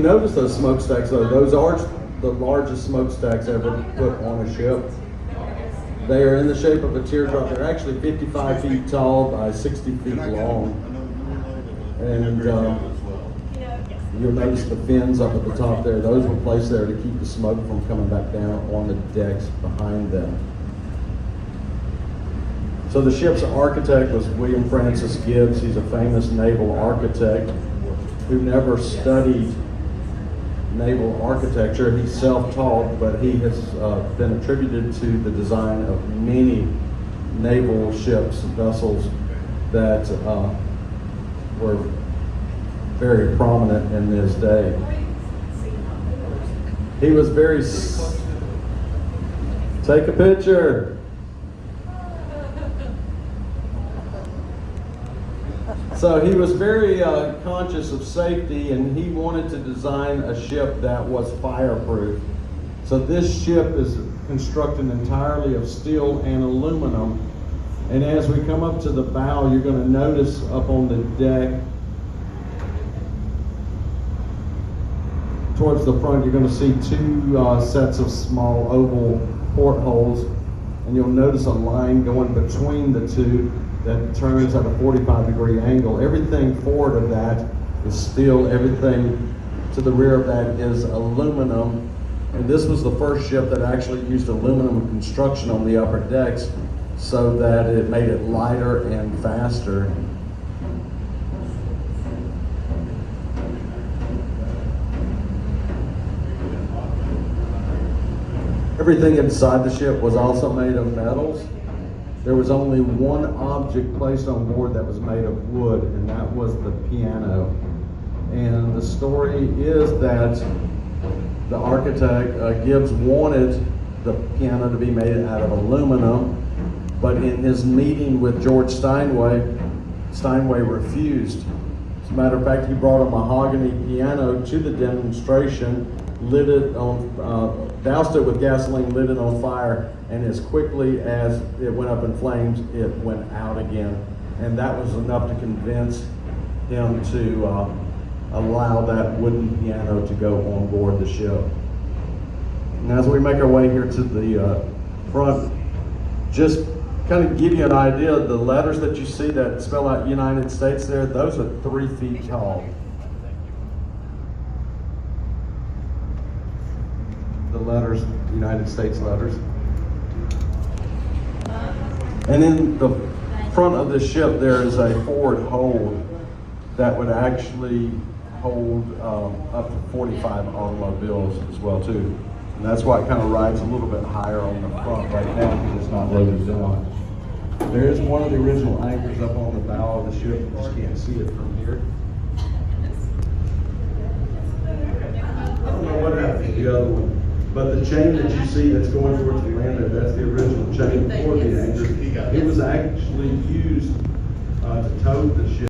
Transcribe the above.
Notice those smokestacks though, those are the largest smokestacks ever put on a ship. They are in the shape of a teardrop. They're actually 55 feet tall by 60 feet long. And you'll notice the fins up at the top there. Those were placed there to keep the smoke from coming back down on the decks behind them. So the ship's architect was William Francis Gibbs. He's a famous naval architect who never studied naval architecture. He's self-taught, but he has been attributed to the design of many naval ships, vessels that were very prominent in his day. He was very... Take a picture. So he was very conscious of safety, and he wanted to design a ship that was fireproof. So this ship is constructed entirely of steel and aluminum. And as we come up to the bow, you're going to notice up on the deck, towards the front, you're going to see two sets of small oval portholes. And you'll notice a line going between the two that turns at a 45-degree angle. Everything forward of that is steel. Everything to the rear of that is aluminum. And this was the first ship that actually used aluminum construction on the upper decks so that it made it lighter and faster. Everything inside the ship was also made of metals. There was only one object placed on board that was made of wood, and that was the piano. And the story is that the architect, Gibbs, wanted the piano to be made out of aluminum, but in his meeting with George Steinway refused. As a matter of fact, he brought a mahogany piano to the demonstration, lit it on, doused it with gasoline, lit it on fire, and as quickly as it went up in flames, it went out again. And that was enough to convince him to allow that wooden piano to go on board the ship. And as we make our way here to the front, just kind of give you an idea, the letters that you see that spell out United States there, those are 3 feet tall. The letters, United States letters. And in the front of the ship, there is a forward hold that would actually hold up to 45 automobiles as well too. And that's why it kind of rides a little bit higher on the front right now because it's not loaded down. There is one of the original anchors up on the bow of the ship. You just can't see it from here. I don't know what happened to the other one. But the chain that you see that's going towards the land, that's the original chain for the anchor. It was actually used to tow the ship.